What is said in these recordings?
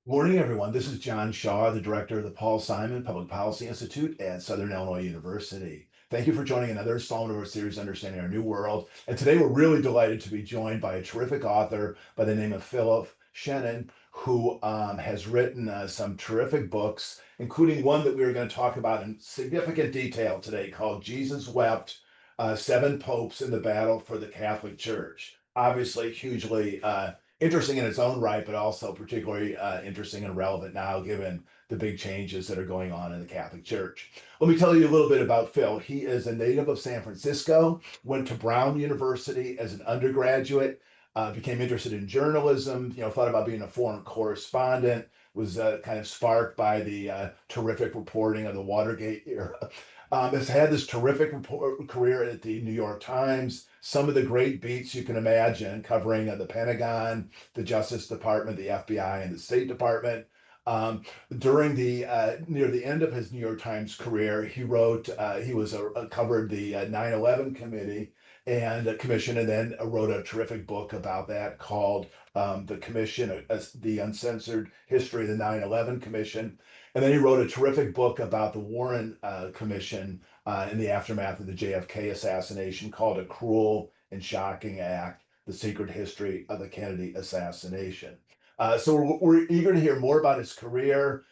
Morning, everyone. This is John Shaw, the director of the Paul Simon Public Policy Institute at Southern Illinois University. Thank you for joining another installment of our series, Understanding Our New World. And today we're really delighted to be joined by a terrific author by the name of Philip Shenon, who has written some terrific books, including one that we are going to talk about in significant detail today called Jesus Wept, Seven Popes in the Battle for the Catholic Church. Obviously, hugely interesting in its own right, but also particularly interesting and relevant now, given the big changes that are going on in the Catholic Church. Let me tell you a little bit about Phil. He is a native of San Francisco, went to Brown University as an undergraduate, became interested in journalism, thought about being a foreign correspondent, was kind of sparked by the terrific reporting of the Watergate era. Has had this terrific career at the New York Times, some of the great beats you can imagine, covering the Pentagon, the Justice Department, the FBI, and the State Department. During the near the end of his New York Times career, he was covered the 9/11 committee and commission, and then wrote a terrific book about that called the Commission, the Uncensored History of the 9/11 Commission. And then he wrote a terrific book about the Warren Commission in the aftermath of the JFK assassination called A Cruel and Shocking Act, The Secret History of the Kennedy Assassination. So we're eager to hear more about his career,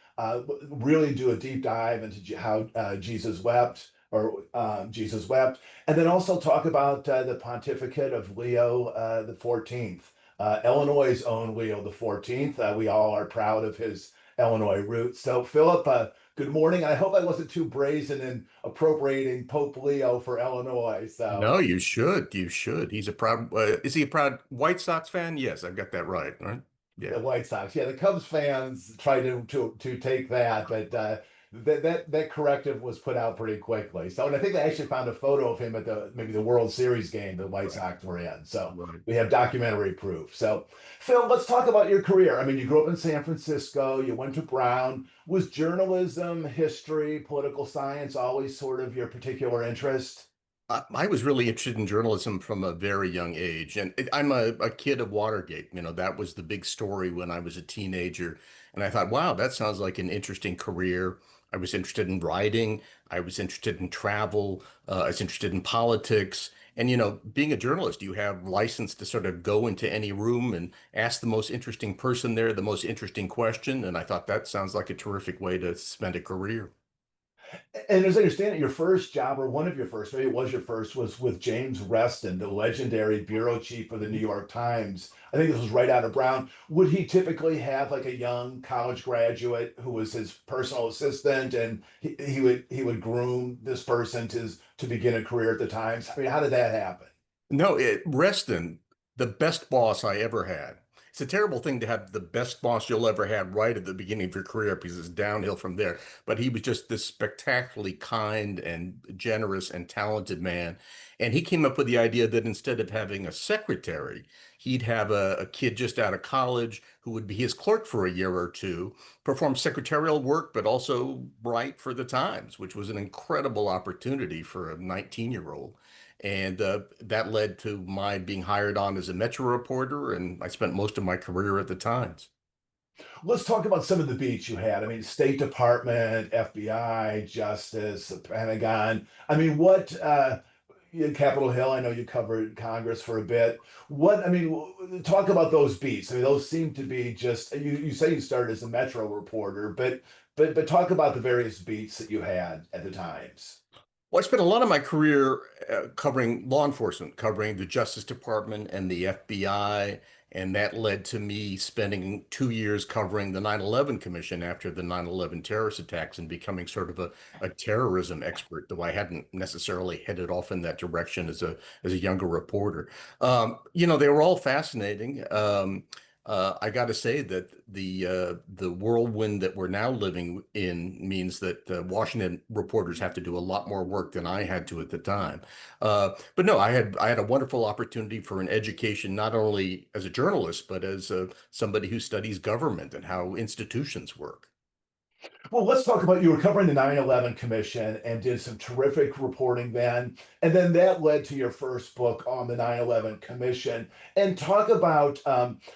really do a deep dive into how Jesus wept, and then also talk about the pontificate of Leo the 14th, Illinois' own Leo the 14th. We all are proud of his Illinois roots. So, Philip, good morning. I hope I wasn't too brazen in appropriating Pope Leo for Illinois. So, No, you should. You should. He's a proud, is he a proud White Sox fan? Yes, I've got that right? the Yeah. White Sox, yeah, the Cubs fans tried to take that, but that corrective was put out pretty quickly. So, and I think they actually found a photo of him at the maybe the World Series game the White Right. Sox were in. So Right. we have documentary proof. So, Phil, let's talk about your career. I mean, you grew up in San Francisco, you went to Brown. Was journalism, history, political science always sort of your particular interest? I was really interested in journalism from a very young age, and I'm a kid of Watergate. That was the big story when I was a teenager, and I thought, wow, that sounds like an interesting career. I was interested in writing. I was interested in travel. I was interested in politics. And being a journalist, you have license to sort of go into any room and ask the most interesting person there the most interesting question. And I thought that sounds like a terrific way to spend a career. And as I understand it, your first job, or one of your first, maybe it was your first, was with James Reston, the legendary bureau chief of the New York Times. I think this was right out of Brown. Would he typically have like a young college graduate who was his personal assistant, and he would groom this person to begin a career at the Times? I mean, how did that happen? No, Reston, the best boss I ever had. It's a terrible thing to have the best boss you'll ever have right at the beginning of your career because it's downhill from there. But he was just this spectacularly kind and generous and talented man. And he came up with the idea that instead of having a secretary, he'd have a kid just out of college who would be his clerk for a year or two, perform secretarial work, but also write for the Times, which was an incredible opportunity for a 19-year-old. And that led to my being hired on as a Metro reporter, and I spent most of my career at the Times. Let's talk about some of the beats you had. I mean, State Department, FBI, Justice, the Pentagon. I mean, what in Capitol Hill? I know you covered Congress for a bit. What I mean, talk about those beats. I mean, those seem to be just you say you started as a Metro reporter, but talk about the various beats that you had at the Times. Well, I spent a lot of my career covering law enforcement, covering the Justice Department and the FBI, and that led to me spending 2 years covering the 9/11 Commission after the 9/11 terrorist attacks and becoming sort of a terrorism expert, though I hadn't necessarily headed off in that direction as a younger reporter. They were all fascinating. I got to say that the whirlwind that we're now living in means that Washington reporters have to do a lot more work than I had to at the time. But no, I had a wonderful opportunity for an education, not only as a journalist, but as somebody who studies government and how institutions work. Well, let's talk about you were covering the 9/11 Commission and did some terrific reporting then. And then that led to your first book on the 9/11 Commission. And talk about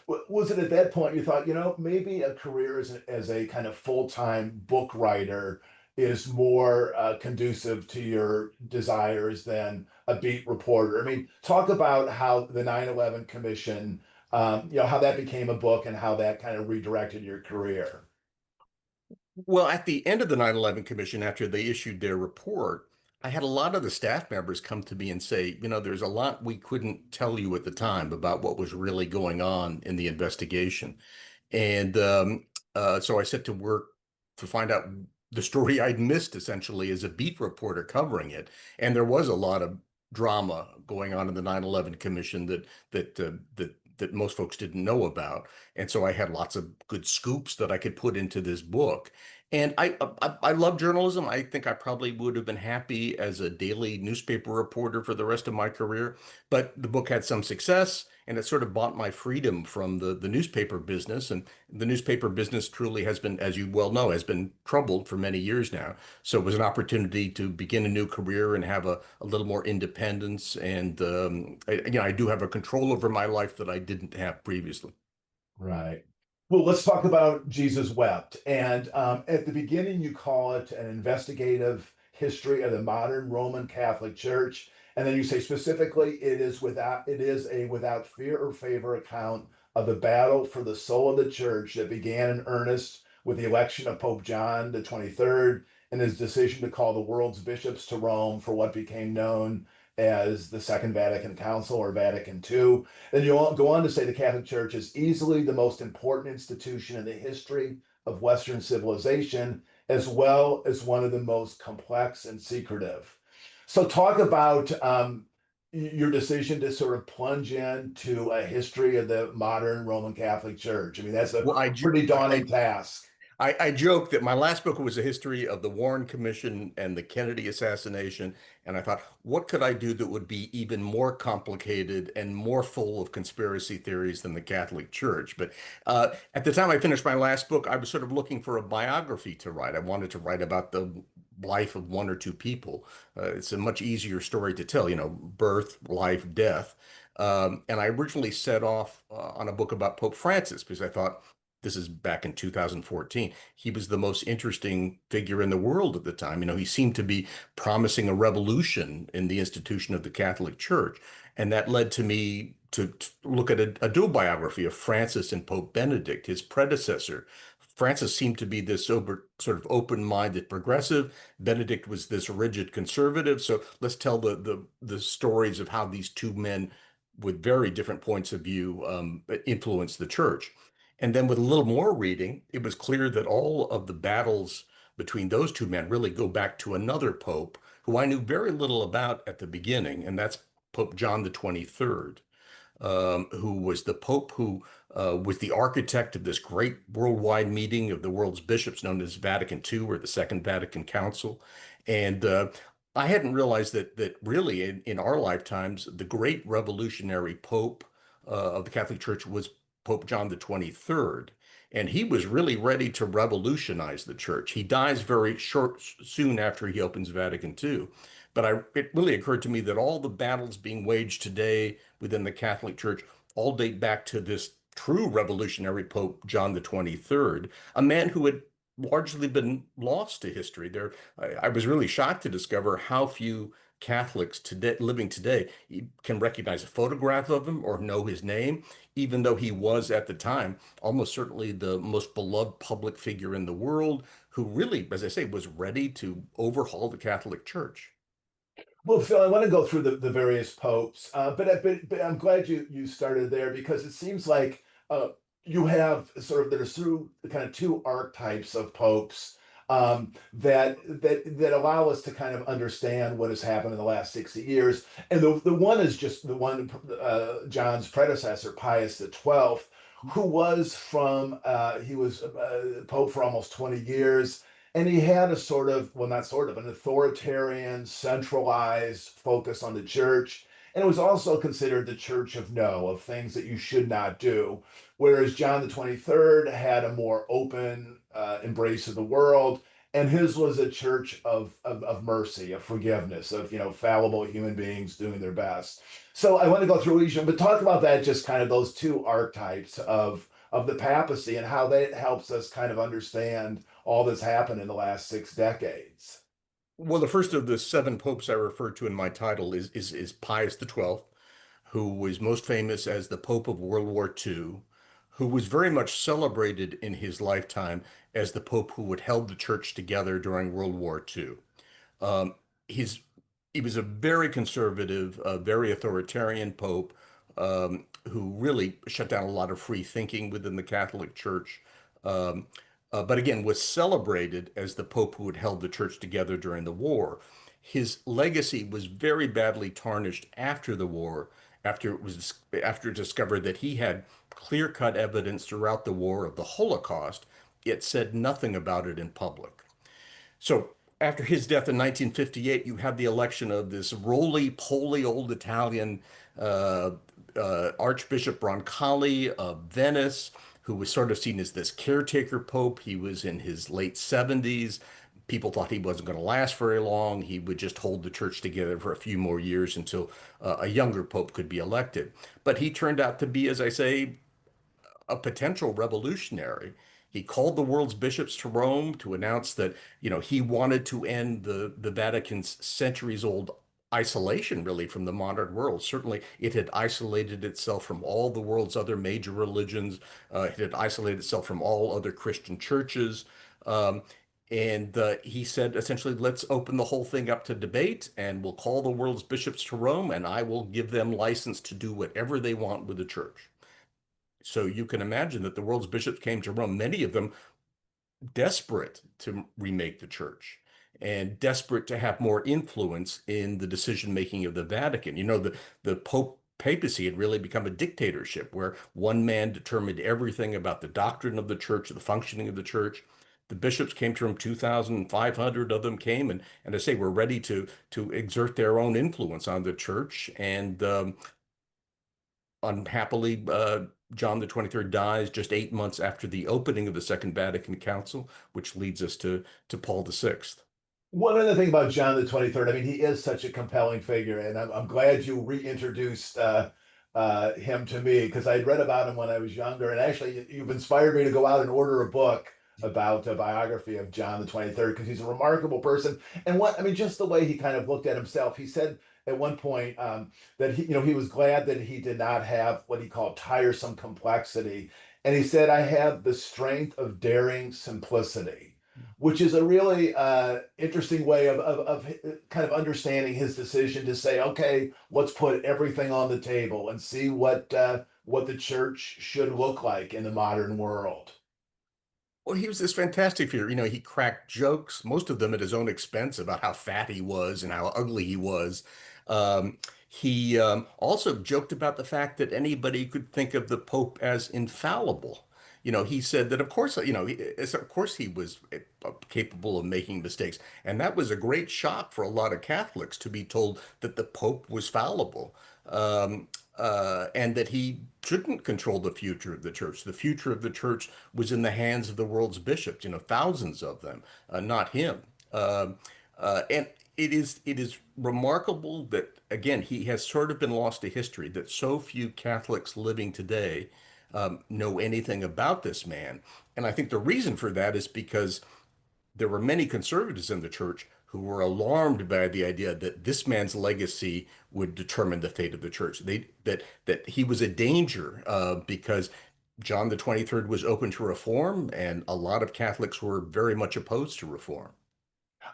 was it at that point you thought, maybe a career as a kind of full-time book writer is more conducive to your desires than a beat reporter? I mean, talk about how the 9/11 Commission, how that became a book and how that kind of redirected your career. Well, at the end of the 9/11 Commission, after they issued their report, I had a lot of the staff members come to me and say, there's a lot we couldn't tell you at the time about what was really going on in the investigation. And so I set to work to find out the story I'd missed essentially as a beat reporter covering it. And there was a lot of drama going on in the 9/11 Commission that most folks didn't know about. And so I had lots of good scoops that I could put into this book. And I love journalism. I think I probably would have been happy as a daily newspaper reporter for the rest of my career. But the book had some success, and it sort of bought my freedom from the newspaper business. And the newspaper business truly has been, as you well know, has been troubled for many years now. So it was an opportunity to begin a new career and have a little more independence. And I do have a control over my life that I didn't have previously. Right. Well, let's talk about Jesus Wept. And at the beginning, you call it an investigative history of the modern Roman Catholic Church. And then you say specifically, it is a without fear or favor account of the battle for the soul of the church that began in earnest with the election of Pope John the 23rd and his decision to call the world's bishops to Rome for what became known as the Second Vatican Council or Vatican II. Then you go on to say the Catholic Church is easily the most important institution in the history of Western civilization, as well as one of the most complex and secretive. So, talk about your decision to sort of plunge into a history of the modern Roman Catholic Church. I mean, that's a Well, pretty daunting task. I joke that my last book was a history of the Warren Commission and the Kennedy assassination. And I thought, what could I do that would be even more complicated and more full of conspiracy theories than the Catholic Church? But at the time I finished my last book, I was sort of looking for a biography to write. I wanted to write about the life of one or two people. It's a much easier story to tell, birth, life, death. And I originally set off on a book about Pope Francis because I thought, this is back in 2014. He was the most interesting figure in the world at the time. He seemed to be promising a revolution in the institution of the Catholic Church. And that led to me to look at a dual biography of Francis and Pope Benedict, his predecessor. Francis seemed to be this sort of open-minded progressive. Benedict was this rigid conservative. So let's tell the stories of how these two men with very different points of view influenced the church. And then with a little more reading, it was clear that all of the battles between those two men really go back to another pope who I knew very little about at the beginning, and that's Pope John the 23rd, who was the pope who was the architect of this great worldwide meeting of the world's bishops known as Vatican II or the Second Vatican Council. And I hadn't realized that really in our lifetimes, the great revolutionary pope of the Catholic Church was Pope John the 23rd. And he was really ready to revolutionize the church. He dies very soon after he opens Vatican II. But it really occurred to me that all the battles being waged today within the Catholic Church all date back to this true revolutionary Pope John the 23rd, a man who had largely been lost to history. I was really shocked to discover how few Catholics today, living today, can recognize a photograph of him or know his name, even though he was at the time almost certainly the most beloved public figure in the world, who really, as I say, was ready to overhaul the Catholic Church. Well, Phil, I want to go through the various popes, but I'm glad you started there because it seems like you have there's through kind of two archetypes of popes that allow us to kind of understand what has happened in the last 60 years, and the one is just the one John's predecessor, Pius XII, who was he was pope for almost 20 years. And he had a sort of, well, not sort of, an authoritarian, centralized focus on the church. And it was also considered the church of no, of things that you should not do. Whereas John the 23rd had a more open embrace of the world. And his was a church of mercy, of forgiveness, of fallible human beings doing their best. So I want to go through each of them, but talk about that, just kind of those two archetypes of the papacy and how that helps us kind of understand all that's happened in the last 6 decades. Well, the first of the seven popes I referred to in my title is Pius XII, who was most famous as the Pope of World War II, who was very much celebrated in his lifetime as the Pope who had held the church together during World War II. Um, he's he was a very conservative, very authoritarian pope who really shut down a lot of free thinking within the Catholic Church. Um, but again, was celebrated as the pope who had held the church together during the war. His legacy was very badly tarnished after the war, after it discovered that he had clear-cut evidence throughout the war of the Holocaust, yet said nothing about it in public. So after his death in 1958, you had the election of this roly-poly old Italian uh, Archbishop Roncalli of Venice, who was sort of seen as this caretaker pope. He was in his late 70s. People thought he wasn't going to last very long. He would just hold the church together for a few more years until a younger pope could be elected. But he turned out to be, as I say, a potential revolutionary. He called the world's bishops to Rome to announce that, he wanted to end the Vatican's centuries-old isolation, really, from the modern world. Certainly, it had isolated itself from all the world's other major religions. It had isolated itself from all other Christian churches. Um, and he said, essentially, let's open the whole thing up to debate, and we'll call the world's bishops to Rome, and I will give them license to do whatever they want with the church. So you can imagine that the world's bishops came to Rome, many of them desperate to remake the church and desperate to have more influence in the decision making of the Vatican. The Pope papacy had really become a dictatorship where one man determined everything about the doctrine of the church, the functioning of the church. The bishops came to him, 2,500 of them came, and I say were ready to exert their own influence on the church. And unhappily, John the 23rd dies just 8 months after the opening of the Second Vatican Council, which leads us to Paul VI. One other thing about John the 23rd, I mean, he is such a compelling figure, and I'm glad you reintroduced him to me because I'd read about him when I was younger, and actually, you've inspired me to go out and order a book about a biography of John the 23rd because he's a remarkable person. And I mean, just the way he kind of looked at himself, he said at one point that he was glad that he did not have what he called tiresome complexity, and he said, "I have the strength of daring simplicity." Which is a really interesting way of kind of understanding his decision to say, okay, let's put everything on the table and see what the church should look like in the modern world. Well, he was this fantastic figure. He cracked jokes, most of them at his own expense, about how fat he was and how ugly he was. He also joked about the fact that anybody could think of the Pope as infallible. He said that, of course, of course he was capable of making mistakes. And that was a great shock for a lot of Catholics to be told that the Pope was fallible. And that he shouldn't control the future of the church. The future of the church was in the hands of the world's bishops, thousands of them, not him. And it is remarkable that again he has sort of been lost to history. That so few Catholics living today know anything about this man, and I think the reason for that is because there were many conservatives in the church who were alarmed by the idea that this man's legacy would determine the fate of the church. That he was a danger because John the 23rd was open to reform, and a lot of Catholics were very much opposed to reform.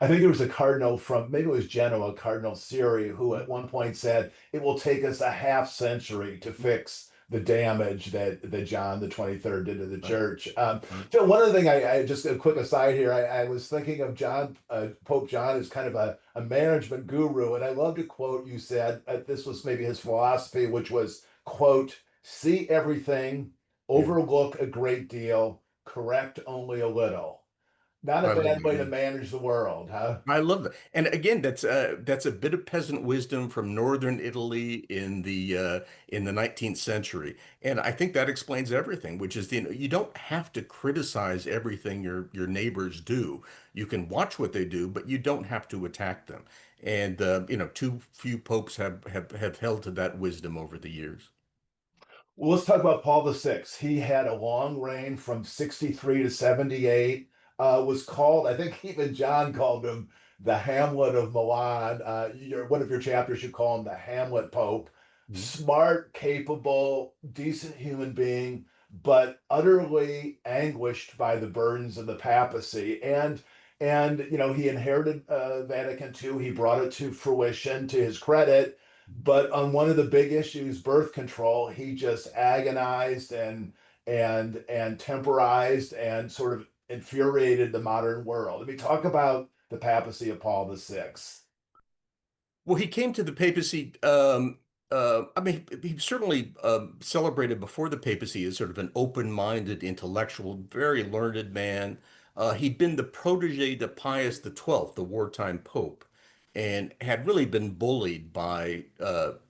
I think there was a cardinal from maybe it was Genoa, Cardinal Siri, who at one point said it will take us a half century to fix the damage that John the 23rd did to the Right. church. Right. Phil, one other thing, I just a quick aside here, I was thinking of Pope John as kind of a management guru, and I love to quote you said, this was maybe his philosophy, which was, quote, see everything, Yeah. overlook a great deal, correct only a little. Not a I love bad way to that. manage the world, huh? I love that. And again, that's a bit of peasant wisdom from northern Italy in the 19th century. And I think that explains everything, which is, you don't have to criticize everything your neighbors do. You can watch what they do, but you don't have to attack them. And too few popes have held to that wisdom over the years. Well, let's talk about Paul VI. He had a long reign from 63 to 78. Was called, I think even John called him the Hamlet of Milan. One of your chapters, you call him the Hamlet Pope. Mhm. Smart, capable, decent human being, but utterly anguished by the burdens of the papacy. And he inherited Vatican II. He brought it to fruition to his credit, but on one of the big issues, birth control, he just agonized and temporized and sort of infuriated the modern world. I mean, talk about the papacy of Paul VI. Well, he came to the papacy. I mean, he certainly celebrated before the papacy as sort of an open-minded, intellectual, very learned man. He'd been the protege to Pius XII, the wartime pope, and had really been bullied by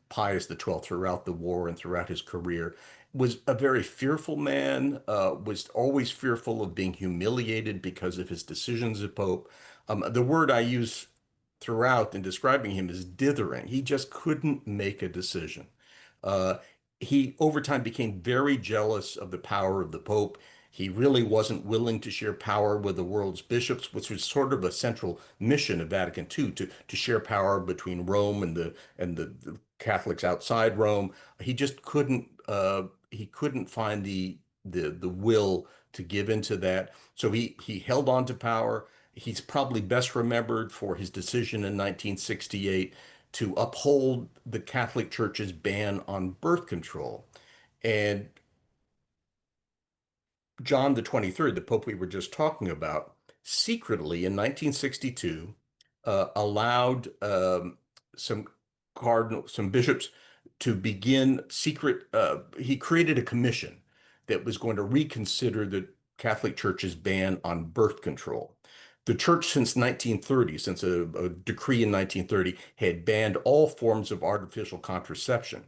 Pius XII throughout the war and throughout his career. Was a very fearful man, was always fearful of being humiliated because of his decisions as pope. The word I use throughout in describing him as dithering. He just couldn't make a decision. Uh, he over time became very jealous of the power of the Pope. He really wasn't willing to share power with the world's bishops, which was sort of a central mission of Vatican II, to share power between Rome and the Catholics outside Rome. He just couldn't find the will to give into that. So he held on to power. He's probably best remembered for his decision in 1968 to uphold the Catholic Church's ban on birth control. And John the 23rd, the Pope we were just talking about, secretly in 1962 allowed some bishops to begin secret. He created a commission that was going to reconsider the Catholic Church's ban on birth control. The Church since 1930, since a decree in 1930, had banned all forms of artificial contraception.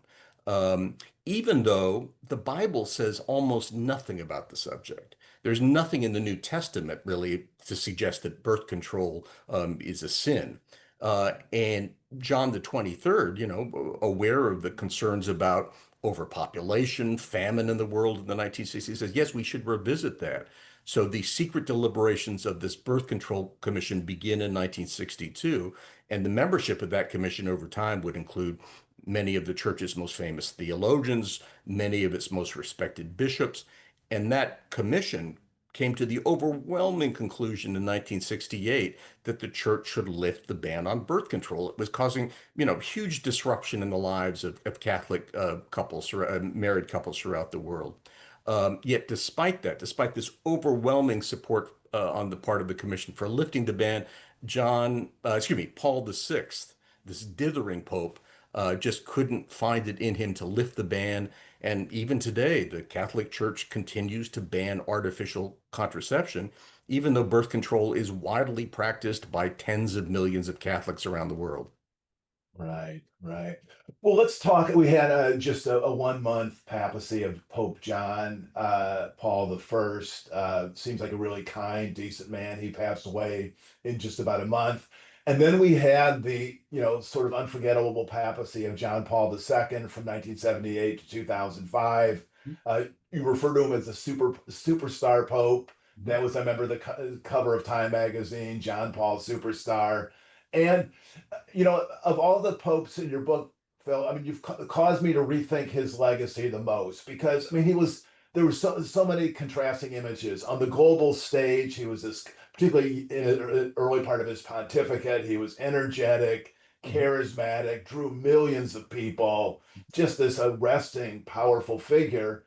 Um, Even though the Bible says almost nothing about the subject. There's nothing in the New Testament really to suggest that birth control is a sin. And John the 23rd, aware of the concerns about overpopulation, famine in the world in the 1960s, says, yes, we should revisit that. So the secret deliberations of this birth control commission begin in 1962, and the membership of that commission over time would include many of the church's most famous theologians, many of its most respected bishops. And that commission came to the overwhelming conclusion in 1968 that the church should lift the ban on birth control. It was causing, huge disruption in the lives of Catholic couples, married couples throughout the world. Yet, despite that, despite this overwhelming support on the part of the commission for lifting the ban, Paul VI, this dithering pope, just couldn't find it in him to lift the ban. And even today, the Catholic Church continues to ban artificial contraception, even though birth control is widely practiced by tens of millions of Catholics around the world. Right, right. Well, let's talk. We had just a 1 month papacy of Pope John Paul the First. Seems like a really kind, decent man. He passed away in just about a month. And then we had the, sort of unforgettable papacy of John Paul II from 1978 to 2005. You refer to him as a superstar pope. That was, I remember, the cover of Time magazine, John Paul Superstar. And of all the popes in your book, Phil, I mean, you've caused me to rethink his legacy the most because, I mean, there were so many contrasting images on the global stage. He was this, particularly in the early part of his pontificate, he was energetic, Mhm. charismatic, drew millions of people, just this arresting, powerful figure.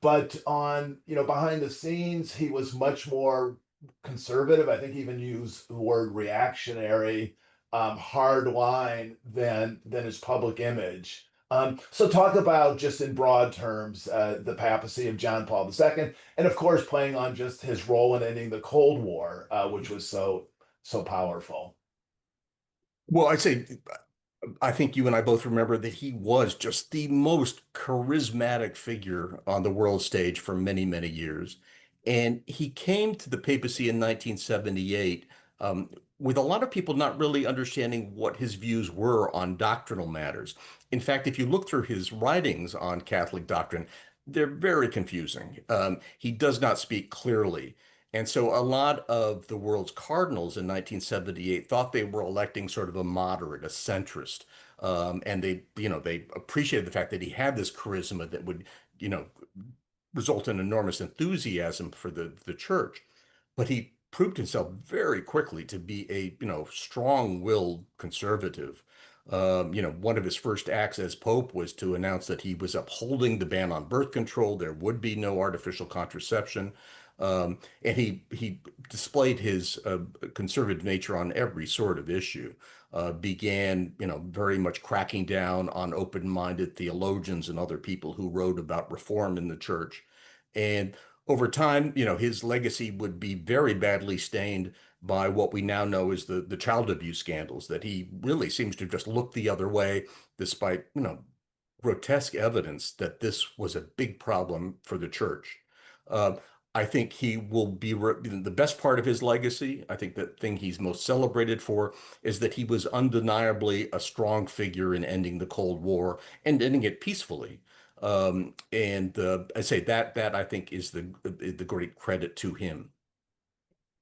But behind the scenes, he was much more conservative. I think he even used the word reactionary, hard line than his public image. So talk about just in broad terms the papacy of John Paul II, and of course playing on just his role in ending the Cold War, which was so powerful. Well, I'd say I think you and I both remember that he was just the most charismatic figure on the world stage for many, many years. And he came to the papacy in 1978 with a lot of people not really understanding what his views were on doctrinal matters. In fact, if you look through his writings on Catholic doctrine, they're very confusing. He does not speak clearly. And so a lot of the world's cardinals in 1978 thought they were electing sort of a moderate, a centrist. And they appreciated the fact that he had this charisma that would, you know, result in enormous enthusiasm for the church. But he proved himself very quickly to be a, strong-willed conservative. One of his first acts as Pope was to announce that he was upholding the ban on birth control. There would be no artificial contraception. And he displayed his conservative nature on every sort of issue. Began, very much cracking down on open-minded theologians and other people who wrote about reform in the church. And over time, his legacy would be very badly stained by what we now know as the child abuse scandals, that he really seems to just look the other way, despite, grotesque evidence that this was a big problem for the church. Uh, I think he will be the best part of his legacy. I think the thing he's most celebrated for is that he was undeniably a strong figure in ending the Cold War and ending it peacefully. And I say that I think is the great credit to him.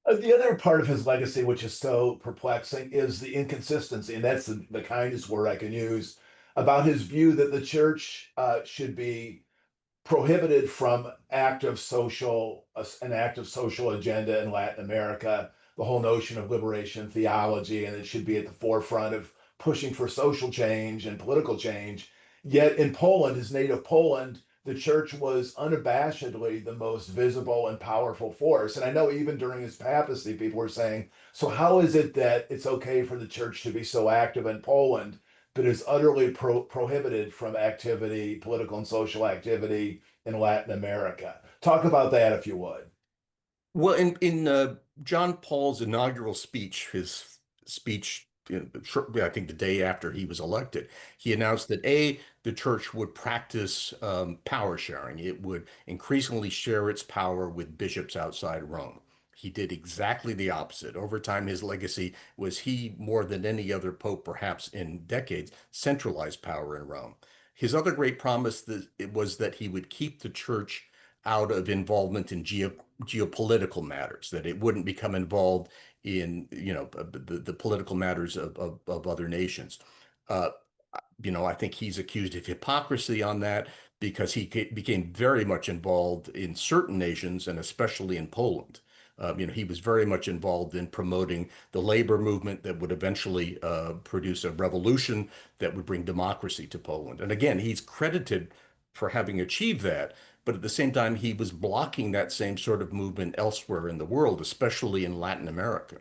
The other part of his legacy, which is so perplexing, is the inconsistency, and that's the kindest word I can use about his view that the church should be prohibited from an active social agenda in Latin America, the whole notion of liberation theology, and it should be at the forefront of pushing for social change and political change. Yet in Poland, his native Poland, the church was unabashedly the most visible and powerful force. And I know even during his papacy, people were saying, so how is it that it's okay for the church to be so active in Poland, but is utterly prohibited from activity, political and social activity in Latin America? Talk about that if you would. Well, in John Paul's inaugural speech, his speech, I think the day after he was elected, he announced that the church would practice power sharing. It would increasingly share its power with bishops outside Rome. He did exactly the opposite. Over time, his legacy was he, more than any other pope, perhaps in decades, centralized power in Rome. His other great promise was that he would keep the church out of involvement in geopolitical matters, that it wouldn't become involved in, the political matters of other nations. Uh, I think he's accused of hypocrisy on that because he became very much involved in certain nations and especially in Poland. He was very much involved in promoting the labor movement that would eventually produce a revolution that would bring democracy to Poland. And again, he's credited for having achieved that, but at the same time, he was blocking that same sort of movement elsewhere in the world, especially in Latin America.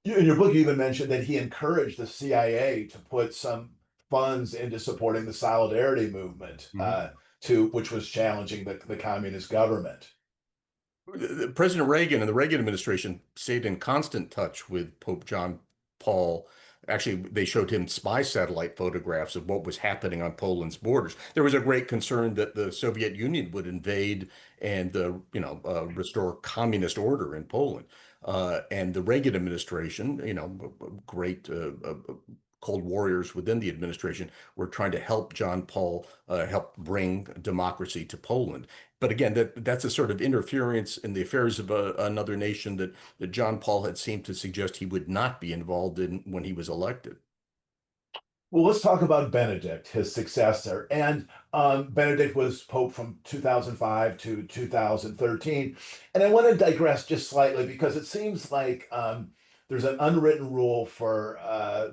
In your book, you even mentioned that he encouraged the CIA to put some funds into supporting the solidarity movement, Mhm. which was challenging the communist government. President Reagan and the Reagan administration stayed in constant touch with Pope John Paul. Actually, they showed him spy satellite photographs of what was happening on Poland's borders. There was a great concern that the Soviet Union would invade and, restore communist order in Poland. And the Reagan administration, great cold warriors within the administration, were trying to help John Paul help bring democracy to Poland. But again, that's a sort of interference in the affairs of another nation that John Paul had seemed to suggest he would not be involved in when he was elected. Well, let's talk about Benedict, his successor. And Benedict was Pope from 2005 to 2013. And I want to digress just slightly because it seems like there's an unwritten rule for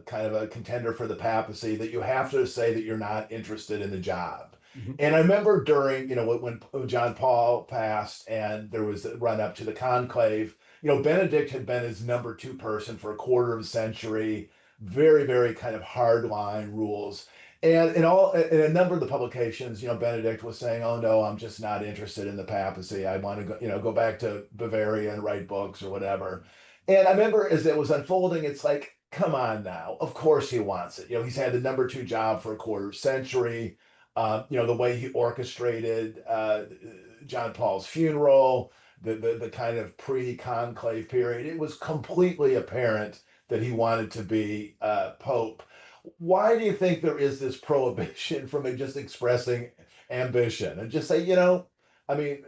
kind of a contender for the papacy that you have to say that you're not interested in the job. Mhm. And I remember during, when John Paul passed and there was a run up to the conclave, Benedict had been his number two person for a quarter of a century, very, very kind of hard line rules. And in all, in a number of the publications, Benedict was saying, "Oh no, I'm just not interested in the papacy. I want to go, go back to Bavaria and write books or whatever." And I remember as it was unfolding, it's like, come on now. Of course he wants it. He's had the number two job for a quarter century. The way he orchestrated John Paul's funeral, the kind of pre-conclave period, it was completely apparent that he wanted to be Pope. Why do you think there is this prohibition from just expressing ambition and just say, I mean,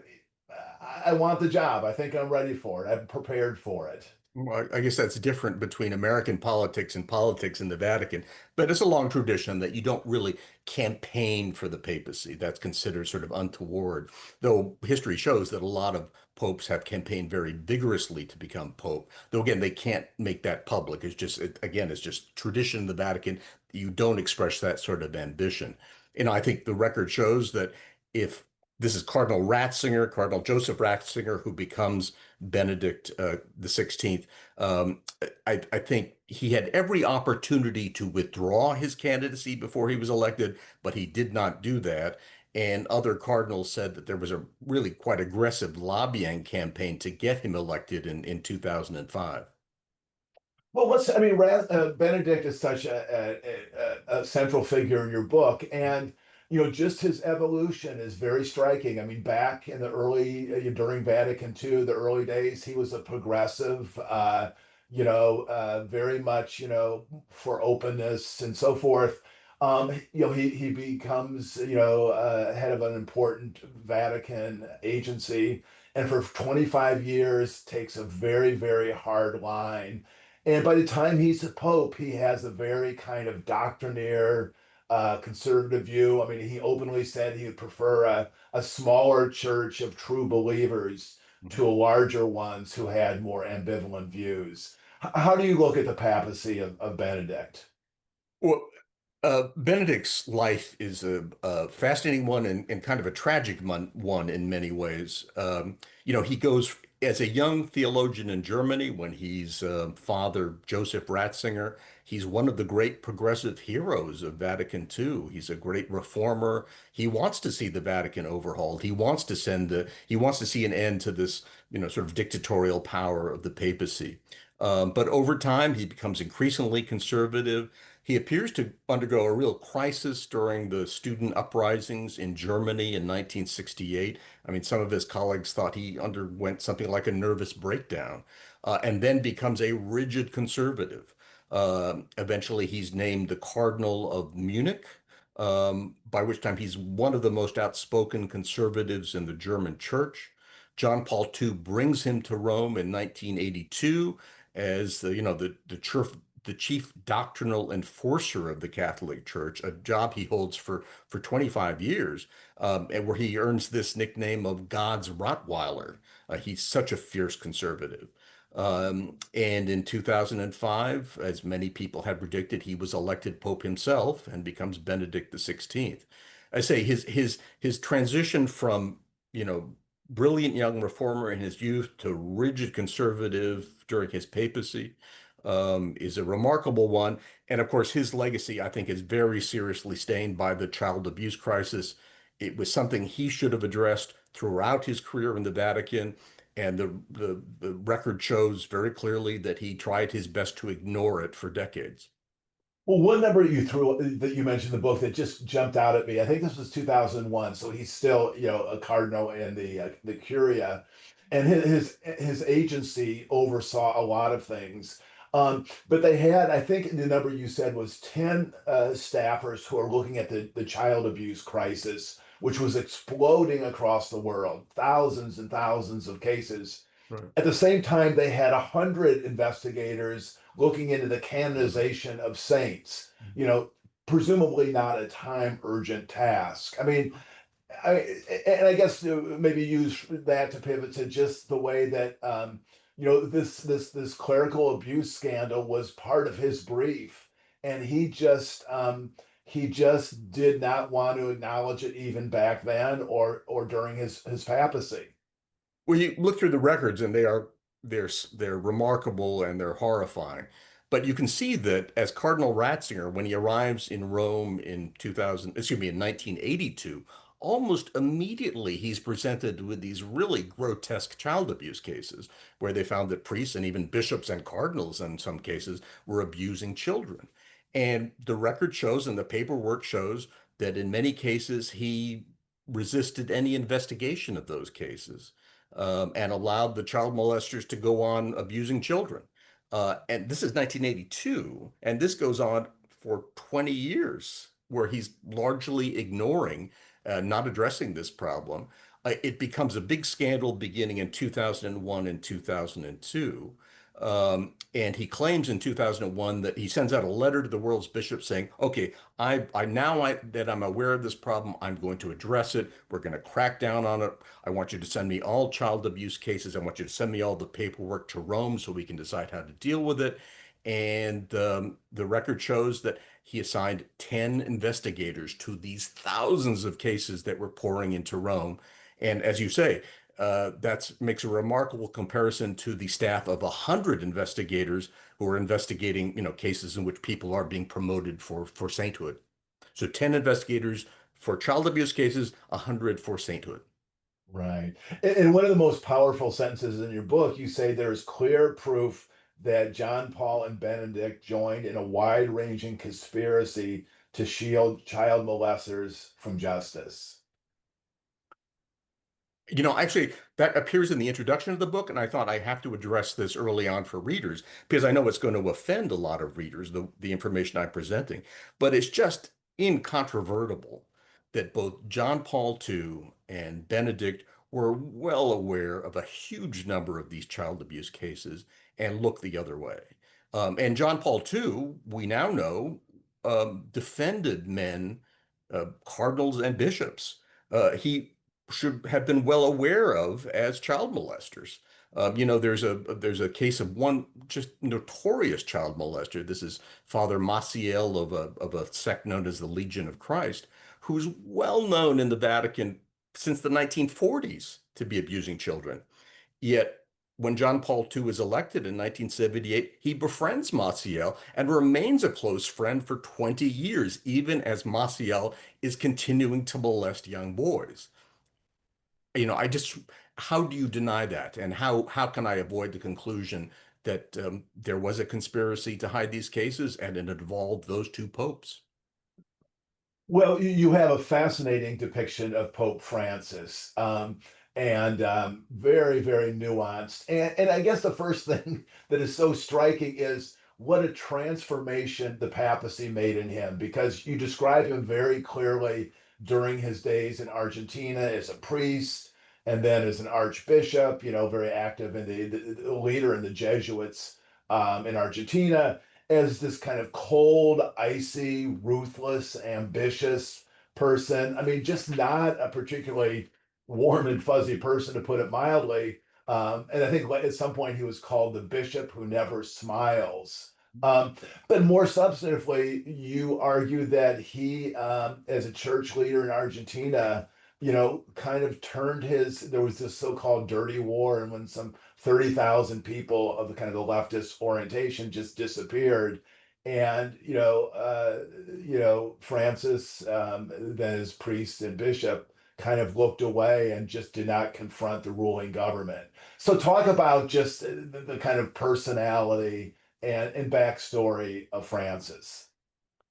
I want the job. I think I'm ready for it. I'm prepared for it. Well, I guess that's different between American politics and politics in the Vatican, but it's a long tradition that you don't really campaign for the papacy. That's considered sort of untoward, though history shows that a lot of popes have campaigned very vigorously to become pope. Though again, they can't make that public. Again, it's just tradition in the Vatican. You don't express that sort of ambition. I think the record shows that if this is Cardinal Ratzinger, Cardinal Joseph Ratzinger, who becomes Benedict the 16th. I think he had every opportunity to withdraw his candidacy before he was elected, but he did not do that. And other cardinals said that there was a really quite aggressive lobbying campaign to get him elected in 2005. Well, Benedict is such a central figure in your book, and just his evolution is very striking. I mean, back in the early during Vatican II, the early days, he was a progressive, very much for openness and so forth. He becomes head of an important Vatican agency, and for 25 years takes a very, very hard line, and by the time he's a pope, he has a very kind of doctrinaire, conservative view. I mean, he openly said he would prefer a smaller church of true believers to a larger ones who had more ambivalent views. How do you look at the papacy of Benedict? Well, Benedict's life is a fascinating one and kind of a tragic one in many ways. He goes as a young theologian in Germany when he's Father Joseph Ratzinger. He's one of the great progressive heroes of Vatican II. He's a great reformer. He wants to see the Vatican overhauled. He wants to see an end to this, sort of dictatorial power of the papacy. But over time, he becomes increasingly conservative. He appears to undergo a real crisis during the student uprisings in Germany in 1968. I mean, some of his colleagues thought he underwent something like a nervous breakdown, and then becomes a rigid conservative. Eventually, he's named the Cardinal of Munich, by which time he's one of the most outspoken conservatives in the German church. John Paul II brings him to Rome in 1982 as the chief doctrinal enforcer of the Catholic Church, a job he holds for 25 years, and where he earns this nickname of God's Rottweiler. He's such a fierce conservative. And in 2005, as many people had predicted, he was elected Pope himself and becomes Benedict the 16th. I say his transition from, brilliant young reformer in his youth to rigid conservative during his papacy is a remarkable one. And of course, his legacy, I think, is very seriously stained by the child abuse crisis. It was something he should have addressed throughout his career in the Vatican. And the record shows very clearly that he tried his best to ignore it for decades. Well, one number you threw that you mentioned in the book that just jumped out at me. I think this was 2001, so he's still, a cardinal in the Curia, and his agency oversaw a lot of things. But they had, I think the number you said was 10 staffers who are looking at the child abuse crisis, which was exploding across the world, thousands and thousands of cases. Right. At the same time, they had 100 investigators looking into the canonization of saints, presumably not a time urgent task. And I guess to maybe use that to pivot to just the way that, this clerical abuse scandal was part of his brief, and he just did not want to acknowledge it even back then or during his papacy. Well, you look through the records and they're remarkable and they're horrifying. But you can see that as Cardinal Ratzinger, when he arrives in Rome in 2000, excuse me, in 1982, almost immediately he's presented with these really grotesque child abuse cases where they found that priests and even bishops and cardinals in some cases were abusing children. And the record shows and the paperwork shows that in many cases he resisted any investigation of those cases, and allowed the child molesters to go on abusing children. And this is 1982, and this goes on for 20 years, where he's largely ignoring, not addressing this problem. It becomes a big scandal beginning in 2001 and 2002. And he claims in 2001 that he sends out a letter to the world's bishops saying, okay, that I'm aware of this problem, I'm going to address it. We're going to crack down on it. I want you to send me all child abuse cases. I want you to send me all the paperwork to Rome so we can decide how to deal with it. And the record shows that he assigned 10 investigators to these thousands of cases that were pouring into Rome. And as you say, that makes a remarkable comparison to the staff of 100 investigators who are investigating, cases in which people are being promoted for sainthood. So 10 investigators for child abuse cases, 100 for sainthood. Right. And one of the most powerful sentences in your book, you say there is clear proof that John Paul and Benedict joined in a wide-ranging conspiracy to shield child molesters from justice. Actually, that appears in the introduction of the book, and I thought I have to address this early on for readers because I know it's going to offend a lot of readers, the information I'm presenting. But it's just incontrovertible that both John Paul II and Benedict were well aware of a huge number of these child abuse cases and looked the other way. And John Paul II, we now know, defended men, cardinals and bishops. He should have been well aware of as child molesters. There's a case of one just notorious child molester. This is Father Maciel of a sect known as the Legion of Christ, who's well known in the Vatican since the 1940s to be abusing children. Yet when John Paul II is elected in 1978, he befriends Maciel and remains a close friend for 20 years, even as Maciel is continuing to molest young boys. I just, how do you deny that? And how can I avoid the conclusion that there was a conspiracy to hide these cases and it involved those two popes? Well, you have a fascinating depiction of Pope Francis, and very, very nuanced. And I guess the first thing that is so striking is what a transformation the papacy made in him, because you describe him very clearly during his days in Argentina as a priest and then as an archbishop, very active in the leader in the Jesuits in Argentina, as this kind of cold, icy, ruthless, ambitious person. I mean, just not a particularly warm and fuzzy person, to put it mildly. And I think at some point he was called the bishop who never smiles. Um, but more substantively, you argue that he, as a church leader in Argentina, kind of there was this so-called dirty war, and when some 30,000 people of the kind of the leftist orientation just disappeared. And, Francis, then as priest and bishop, kind of looked away and just did not confront the ruling government. So talk about just the kind of personality and backstory of Francis.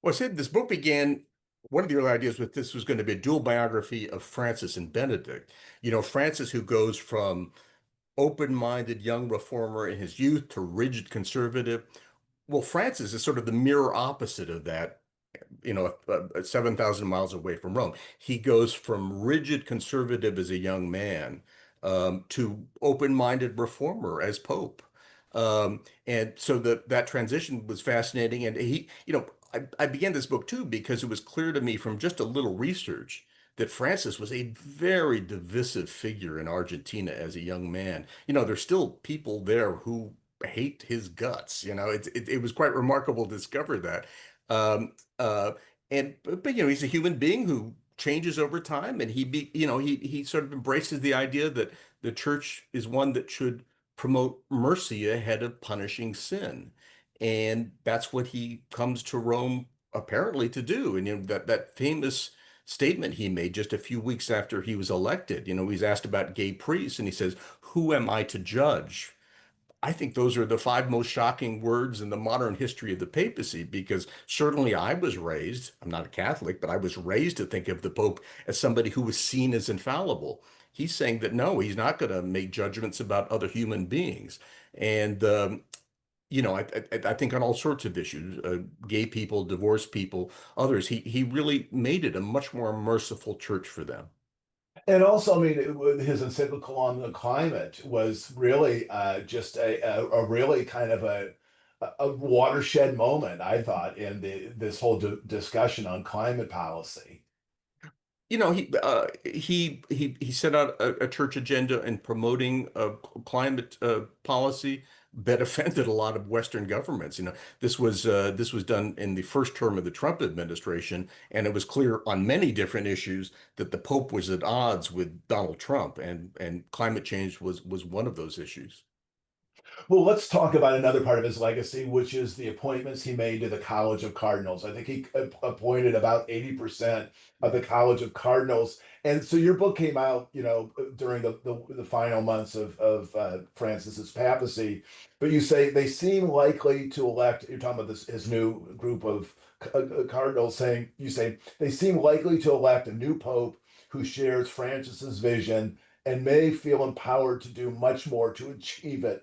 Well, Sid, this book began, one of the early ideas with this was going to be a dual biography of Francis and Benedict. Francis, who goes from open-minded young reformer in his youth to rigid conservative. Well, Francis is sort of the mirror opposite of that, 7,000 miles away from Rome. He goes from rigid conservative as a young man, to open-minded reformer as Pope. And so that transition was fascinating. And I began this book too because it was clear to me from just a little research that Francis was a very divisive figure in Argentina as a young man. There's still people there who hate his guts. It was quite remarkable to discover that. Um, uh, but he's a human being who changes over time, and he sort of embraces the idea that the church is one that should promote mercy ahead of punishing sin. And that's what he comes to Rome apparently to do. And that famous statement he made just a few weeks after he was elected, he's asked about gay priests and he says, "Who am I to judge?" I think those are the five most shocking words in the modern history of the papacy, because certainly I was raised, I'm not a Catholic, but I was raised to think of the Pope as somebody who was seen as infallible. He's saying that no, he's not going to make judgments about other human beings. And I think on all sorts of issues, gay people, divorced people, others, he really made it a much more merciful church for them. And also, I mean, his encyclical on the climate was really just a really kind of a watershed moment, I thought, in this whole discussion on climate policy. He set out a church agenda in promoting climate policy that offended a lot of Western governments. This was done in the first term of the Trump administration, and it was clear on many different issues that the Pope was at odds with Donald Trump, and climate change was one of those issues. Well, let's talk about another part of his legacy, which is the appointments he made to the College of Cardinals. I think he appointed about 80% of the College of Cardinals. And so your book came out, during the final months of Francis's papacy, but you say they seem likely to elect, you're talking about his new group of cardinals, you say they seem likely to elect a new pope who shares Francis's vision and may feel empowered to do much more to achieve it.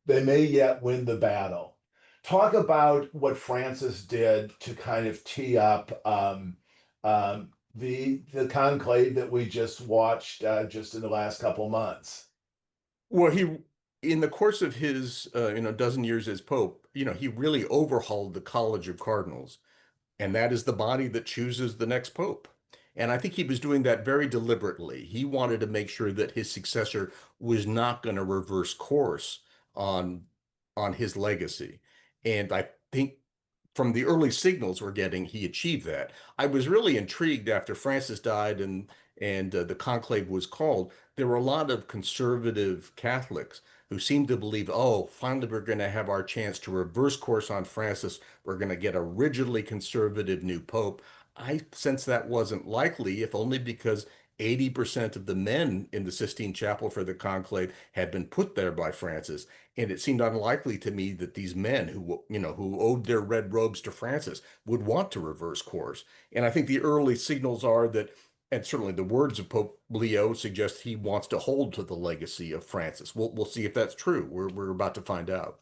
They may yet win the battle. Talk about what Francis did to kind of tee up the conclave that we just watched just in the last couple months. Well, in the course of his, dozen years as Pope, he really overhauled the College of Cardinals, and that is the body that chooses the next pope. And I think he was doing that very deliberately. He wanted to make sure that his successor was not going to reverse course on on his legacy. And I think from the early signals we're getting, he achieved that. I was really intrigued after Francis died and the conclave was called. There were a lot of conservative Catholics who seemed to believe, oh, finally we're going to have our chance to reverse course on Francis. We're going to get a rigidly conservative new pope. I sense that wasn't likely, if only because 80% of the men in the Sistine Chapel for the conclave had been put there by Francis. And it seemed unlikely to me that these men who owed their red robes to Francis would want to reverse course. And I think the early signals are that, and certainly the words of Pope Leo suggest he wants to hold to the legacy of Francis. We'll see if that's true. We're about to find out.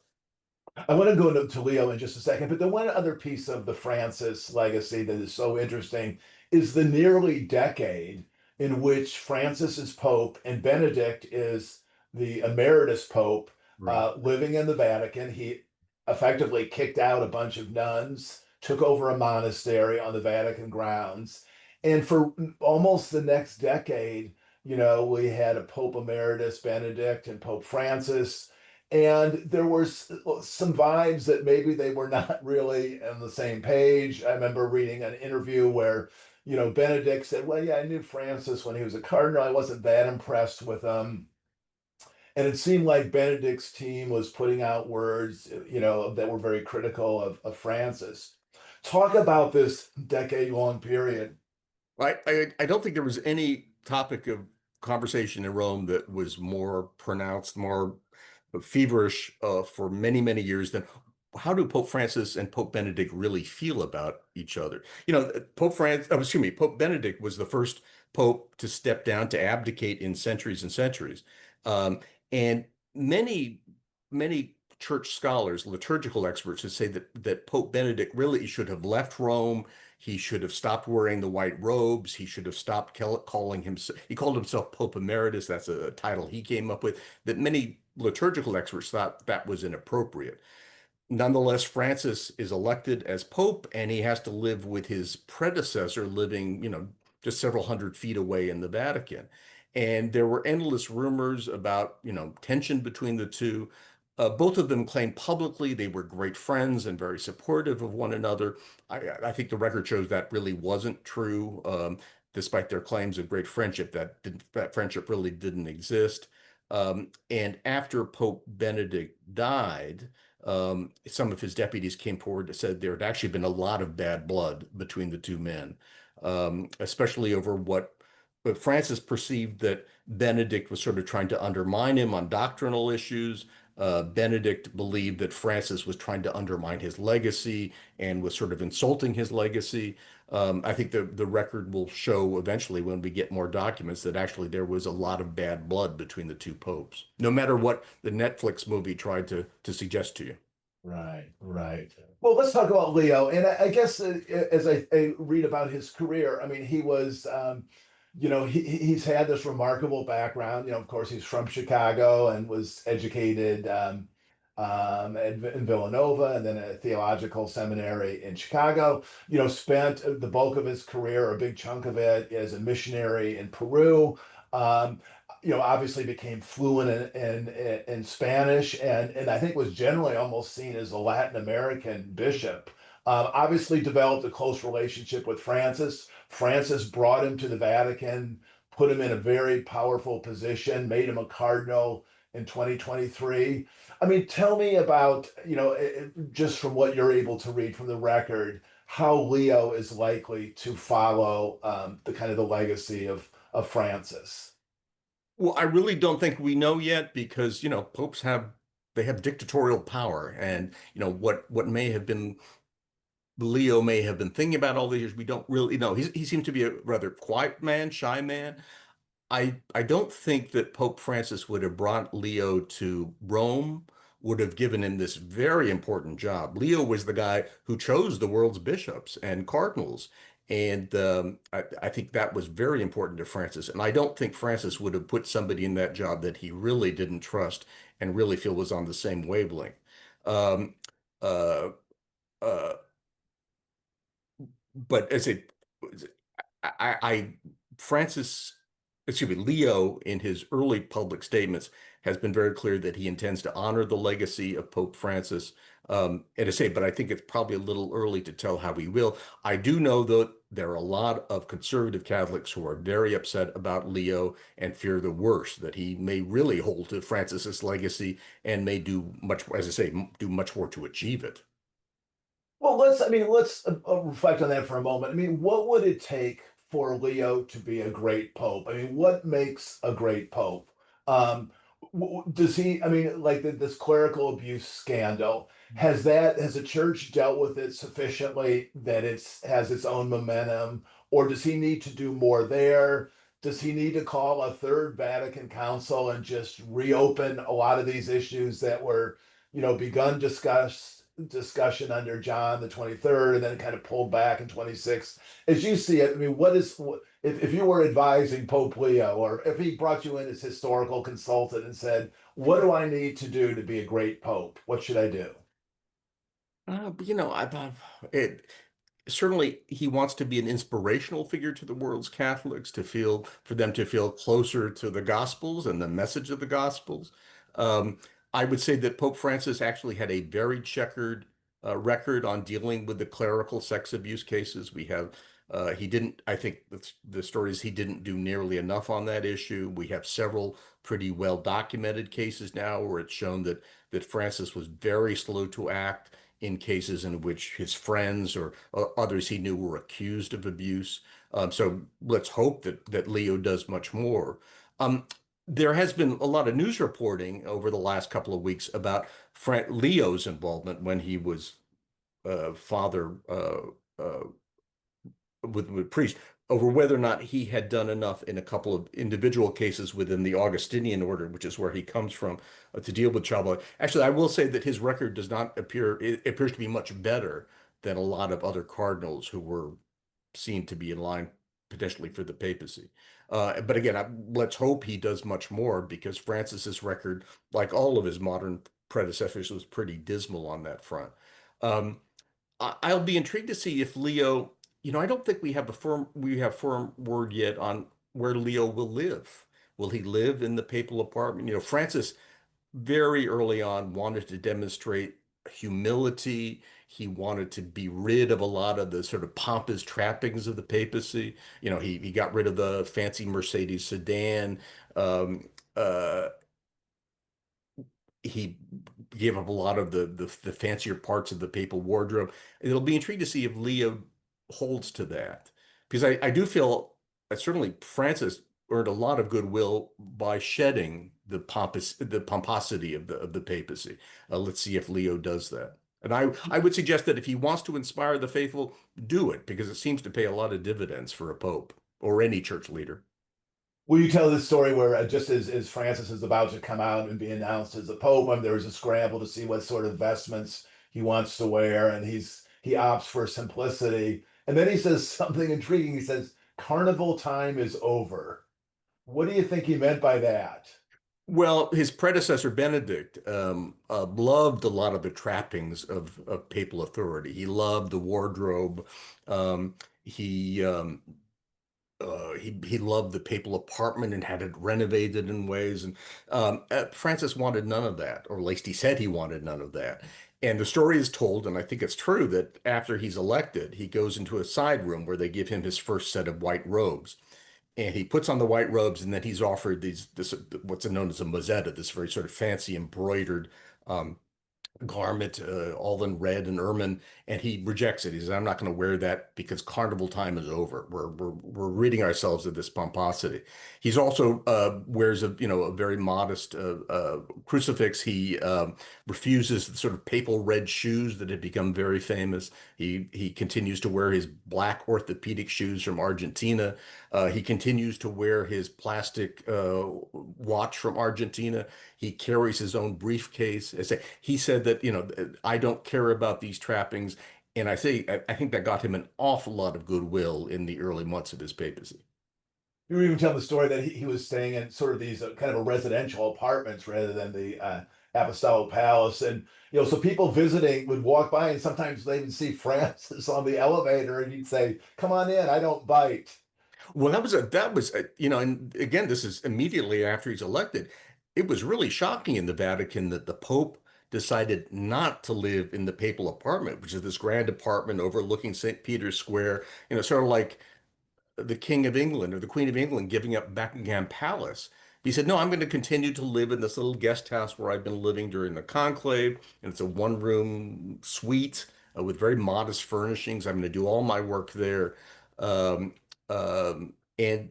I want to go to Leo in just a second, but the one other piece of the Francis legacy that is so interesting is the nearly decade in which Francis is Pope and Benedict is the emeritus Pope, Right. living in the Vatican. He effectively kicked out a bunch of nuns, took over a monastery on the Vatican grounds. And for almost the next decade, we had a Pope Emeritus Benedict and Pope Francis, and there were some vibes that maybe they were not really on the same page. I remember reading an interview where, Benedict said, "Well, yeah, I knew Francis when he was a cardinal. I wasn't that impressed with him." And it seemed like Benedict's team was putting out words, that were very critical of Francis. Talk about this decade-long period. I don't think there was any topic of conversation in Rome that was more pronounced, more feverish for many, many years than how do Pope Francis and Pope Benedict really feel about each other? Pope Benedict was the first pope to step down, to abdicate in centuries and centuries. And many, many church scholars, liturgical experts, would say that Pope Benedict really should have left Rome. He should have stopped wearing the white robes. He should have stopped calling himself, he called himself Pope Emeritus. That's a title he came up with, that many liturgical experts thought that was inappropriate. Nonetheless, Francis is elected as Pope, and he has to live with his predecessor living, just several hundred feet away in the Vatican. And there were endless rumors about, tension between the two. Both of them claimed publicly they were great friends and very supportive of one another. I think the record shows that really wasn't true, despite their claims of great friendship. That friendship really didn't exist. And after Pope Benedict died, Some of his deputies came forward and said there had actually been a lot of bad blood between the two men, especially over but Francis perceived that Benedict was sort of trying to undermine him on doctrinal issues. Benedict believed that Francis was trying to undermine his legacy and was sort of insulting his legacy. I think the record will show eventually when we get more documents that actually there was a lot of bad blood between the two popes, no matter what the Netflix movie tried to suggest to you. Right, right. Well, let's talk about Leo. And I guess as I read about his career, I mean, he was, he's had this remarkable background. Of course, he's from Chicago and was educated in Villanova and then a theological seminary in Chicago. Spent the bulk of his career, a big chunk of it, as a missionary in Peru. Um, obviously became fluent in Spanish and I think was generally almost seen as a Latin American bishop. Obviously developed a close relationship with Francis. Francis brought him to the Vatican, put him in a very powerful position, made him a cardinal in 2023. I mean, tell me about, just from what you're able to read from the record, how Leo is likely to follow the kind of the legacy of Francis. Well, I really don't think we know yet because, popes they have dictatorial power and, what may have been Leo may have been thinking about all these years. We don't really know. He seems to be a rather quiet man, shy man. I don't think that Pope Francis would have brought Leo to Rome, would have given him this very important job. Leo was the guy who chose the world's bishops and cardinals. And I think that was very important to Francis. And I don't think Francis would have put somebody in that job that he really didn't trust and really feel was on the same wavelength. Um, uh, uh, but as it, I Francis, excuse me, Leo, in his early public statements, has been very clear that he intends to honor the legacy of Pope Francis. And to say, but I think it's probably a little early to tell how he will. I do know that there are a lot of conservative Catholics who are very upset about Leo and fear the worst, that he may really hold to Francis's legacy and may do much, as I say, do much more to achieve it. Well, let's reflect on that for a moment. I mean, what would it take for Leo to be a great pope? I mean, what makes a great pope? Um, does he? I mean, like this clerical abuse scandal has the church dealt with it sufficiently that it's has its own momentum, or does he need to do more there? Does he need to call a third Vatican Council and just reopen a lot of these issues that were, begun discussion under John the 23rd and then kind of pulled back in 26. As you see it, I mean, if you were advising Pope Leo or if he brought you in as historical consultant and said, what do I need to do to be a great pope? What should I do? But it certainly he wants to be an inspirational figure to the world's Catholics for them to feel closer to the Gospels and the message of the Gospels. Um, I would say that Pope Francis actually had a very checkered record on dealing with the clerical sex abuse cases. He didn't, I think the story is he didn't do nearly enough on that issue. We have several pretty well documented cases now where it's shown that Francis was very slow to act in cases in which his friends or others he knew were accused of abuse. So let's hope that Leo does much more. Um, there has been a lot of news reporting over the last couple of weeks about Leo's involvement when he was father with priest over whether or not he had done enough in a couple of individual cases within the Augustinian order, which is where he comes from, to deal with child molestation. Actually, I will say that his record does not appear, it appears to be much better than a lot of other cardinals who were seen to be in line potentially for the papacy. But again, let's hope he does much more because Francis's record, like all of his modern predecessors, was pretty dismal on that front. Um, I'll be intrigued to see if Leo, I don't think we have firm word yet on where Leo will live. Will he live in the papal apartment? Francis very early on wanted to demonstrate humility. He wanted to be rid of a lot of the sort of pompous trappings of the papacy. He got rid of the fancy Mercedes sedan. Um, uh, he gave up a lot of the fancier parts of the papal wardrobe. It'll be intriguing to see if Leo holds to that, because I do feel that certainly Francis earned a lot of goodwill by shedding the pomposity of the papacy. Let's see if Leo does that. And I would suggest that if he wants to inspire the faithful, do it, because it seems to pay a lot of dividends for a pope or any church leader. Will you tell this story where just as Francis is about to come out and be announced as the Pope, and there was a scramble to see what sort of vestments he wants to wear, and he opts for simplicity, and then he says something intriguing. He says, "Carnival time is over." What do you think he meant by that? Well, his predecessor Benedict loved a lot of the trappings of papal authority. He loved the wardrobe. Um, he he loved the papal apartment and had it renovated in ways. And Francis wanted none of that, or at least he said he wanted none of that. And the story is told, and I think it's true, that after he's elected, he goes into a side room where they give him his first set of white robes. And he puts on the white robes, and then he's offered this what's known as a mozzetta, this very sort of fancy embroidered um, garment, all in red and ermine, and he rejects it. He says, "I'm not going to wear that because carnival time is over. We're ridding ourselves of this pomposity." He's also wears a very modest crucifix. He refuses the sort of papal red shoes that had become very famous. He continues to wear his black orthopedic shoes from Argentina. He continues to wear his plastic watch from Argentina. He carries his own briefcase. He said that, I don't care about these trappings. And I think that got him an awful lot of goodwill in the early months of his papacy. You were even telling the story that he was staying in sort of these kind of a residential apartments rather than the apostolic palace, and so people visiting would walk by, and sometimes they would see Francis on the elevator, and he'd say, "Come on in, I don't bite." Well, and again, this is immediately after he's elected. It was really shocking in the Vatican that the Pope decided not to live in the papal apartment, which is this grand apartment overlooking St. Peter's Square, sort of like the King of England or the Queen of England giving up Buckingham Palace. He said, "No, I'm going to continue to live in this little guest house where I've been living during the conclave. And it's a one-room suite with very modest furnishings. I'm going to do all my work there." Um, and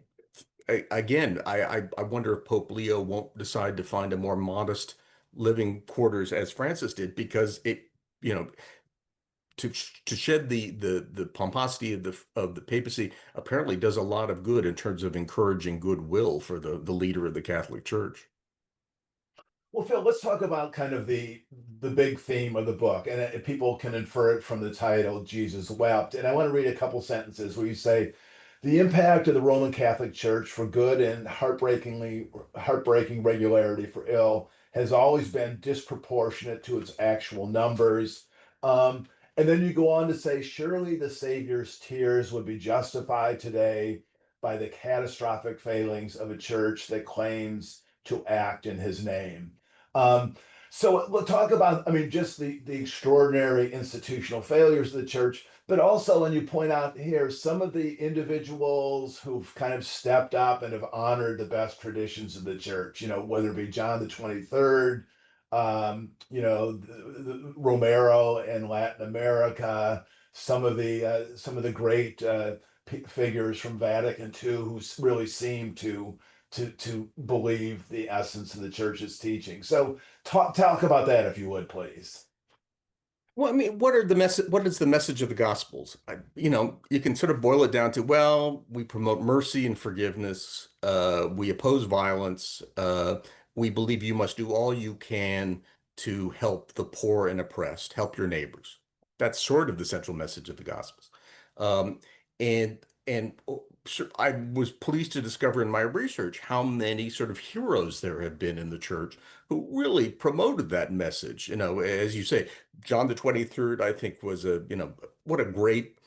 again, I wonder if Pope Leo won't decide to find a more modest living quarters as Francis did, because you know, to shed the pomposity of the papacy apparently does a lot of good in terms of encouraging goodwill for the leader of the Catholic Church. Well, Phil, let's talk about kind of the big theme of the book, and people can infer it from the title, Jesus Wept. And I want to read a couple sentences where you say, "The impact of the Roman Catholic Church for good and heartbreaking regularity for ill has always been disproportionate to its actual numbers." Um, and then you go on to say, "Surely the Savior's tears would be justified today by the catastrophic failings of a church that claims to act in his name." Um, so we'll talk about, I mean, just the extraordinary institutional failures of the church, but also, and you point out here, some of the individuals who've kind of stepped up and have honored the best traditions of the church, whether it be John the 23rd, Romero in Latin America, some of the great figures from Vatican II who really seem to believe the essence of the church's teaching. So talk about that if you would, please. Well, I mean, what is the message of the Gospels? You can sort of boil it down to, well, we promote mercy and forgiveness. We oppose violence. We believe you must do all you can to help the poor and oppressed, help your neighbors. That's sort of the central message of the Gospels. Um, sure, I was pleased to discover in my research how many sort of heroes there have been in the church who really promoted that message. As you say, John the 23rd, I think, was what a great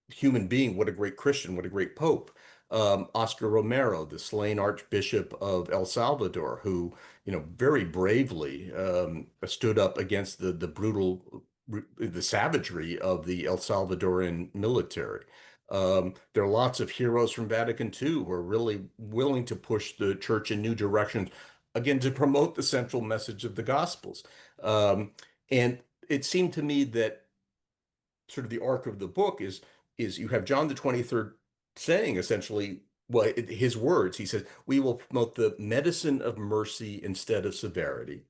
human being, what a great Christian, what a great Pope. Oscar Romero, the slain Archbishop of El Salvador, who, very bravely stood up against the brutal, the savagery of the El Salvadoran military. There are lots of heroes from Vatican II who are really willing to push the church in new directions, again, to promote the central message of the Gospels. Um, and it seemed to me that sort of the arc of the book is you have John the 23rd saying essentially, well, his words, he says, we will promote the medicine of mercy instead of severity.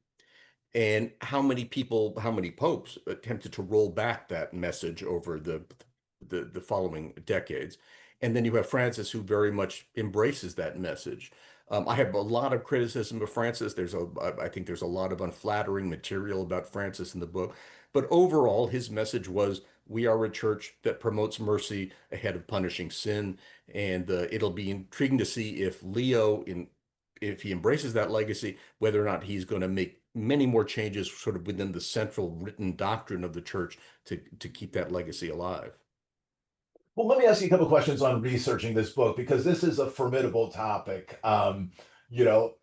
And how many people, how many popes attempted to roll back that message over the following decades? And then you have Francis, who very much embraces that message. I have a lot of criticism of Francis. I think there's a lot of unflattering material about Francis in the book. But overall, his message was, we are a church that promotes mercy ahead of punishing sin. And it'll be intriguing to see if he embraces that legacy, whether or not he's going to make many more changes sort of within the central written doctrine of the church to keep that legacy alive. Well, let me ask you a couple questions on researching this book because this is a formidable topic. You know,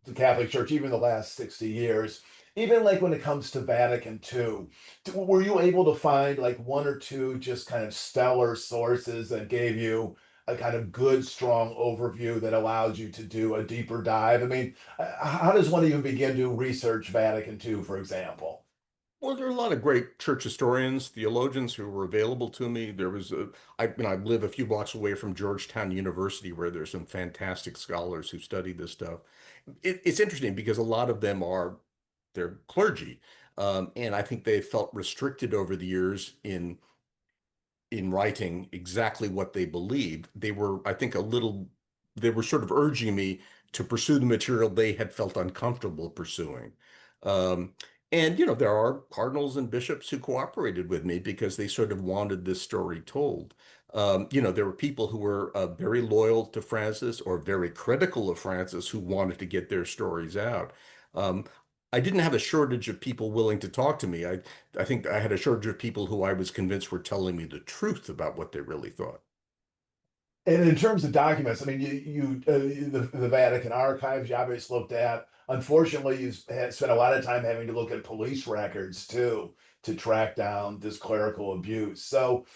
the Catholic Church, even the last 60 years, even like when it comes to Vatican II, were you able to find like one or two just kind of stellar sources that gave you a kind of good, strong overview that allowed you to do a deeper dive? I mean, how does one even begin to research Vatican II, for example? Well, there are a lot of great church historians, theologians who were available to me. I live a few blocks away from Georgetown University, where there's some fantastic scholars who study this stuff. It's interesting because a lot of them they're clergy, and I think they felt restricted over the years in writing exactly what they believed. I think, they were sort of urging me to pursue the material they had felt uncomfortable pursuing. Um, and, there are cardinals and bishops who cooperated with me because they sort of wanted this story told. There were people who were very loyal to Francis or very critical of Francis who wanted to get their stories out. Um, I didn't have a shortage of people willing to talk to me. I think I had a shortage of people who I was convinced were telling me the truth about what they really thought. And in terms of documents, I mean, the Vatican archives you obviously looked at. Unfortunately, had spent a lot of time having to look at police records too to track down this clerical abuse. So,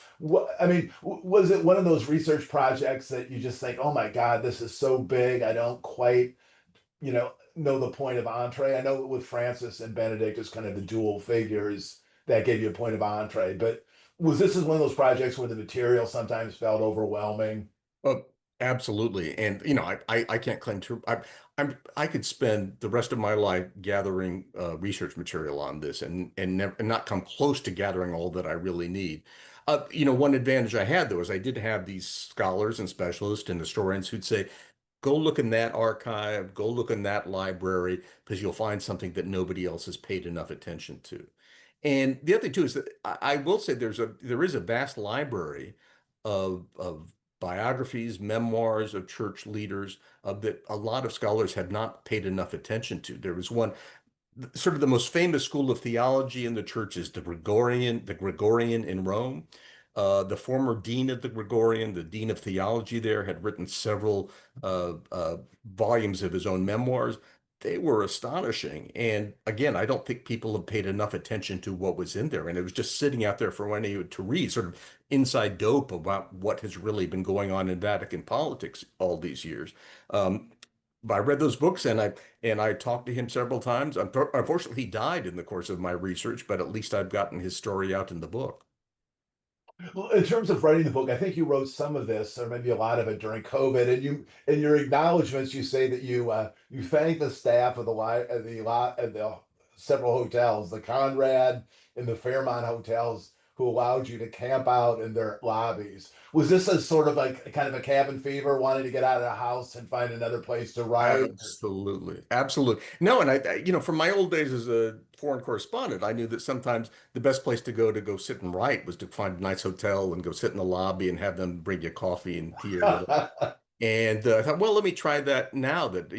I mean, was it one of those research projects that you just think, oh my God, this is so big, I don't quite, know the point of entree? I know with Francis and Benedict, it's kind of the dual figures that gave you a point of entree, but was this is one of those projects where the material sometimes felt overwhelming? Oh, absolutely. And I can't claim to. I could spend the rest of my life gathering research material on this and not come close to gathering all that I really need. One advantage I had though is I did have these scholars and specialists and historians who'd say, go look in that archive, go look in that library, because you'll find something that nobody else has paid enough attention to. And the other thing too is that I will say there is a vast library of biographies, memoirs of church leaders that a lot of scholars have not paid enough attention to. There was one, sort of the most famous school of theology in the church is the Gregorian in Rome. The former dean of the Gregorian, the dean of theology there, had written several volumes of his own memoirs. They were astonishing. And again, I don't think people have paid enough attention to what was in there. And it was just sitting out there for anyone to read, sort of inside dope about what has really been going on in Vatican politics all these years. Um, but I read those books and I talked to him several times. Unfortunately, he died in the course of my research, but at least I've gotten his story out in the book. Well, in terms of writing the book, I think you wrote some of this, or maybe a lot of it during COVID. And you, in your acknowledgments, you say that you thank the staff of the several hotels, the Conrad and the Fairmont hotels, who allowed you to camp out in their lobbies. Was this a sort of like kind of a cabin fever, wanting to get out of the house and find another place to write? Absolutely. Absolutely. No, and from my old days as a foreign correspondent, I knew that sometimes the best place to go sit and write was to find a nice hotel and go sit in the lobby and have them bring you coffee and tea or whatever. And I thought, well, let me try that now that,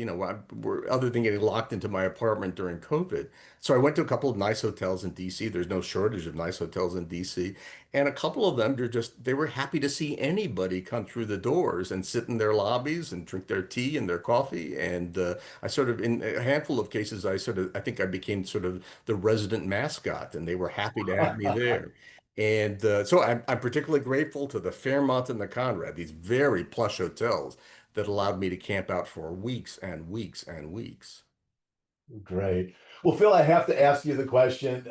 other than getting locked into my apartment during COVID. So I went to a couple of nice hotels in DC. There's no shortage of nice hotels in DC. And a couple of them, they were happy to see anybody come through the doors and sit in their lobbies and drink their tea and their coffee. And I sort of, in a handful of cases, I think I became sort of the resident mascot and they were happy to have me there. And so I'm particularly grateful to the Fairmont and the Conrad, these very plush hotels that allowed me to camp out for weeks and weeks and weeks. Great. Well, Phil, I have to ask you the question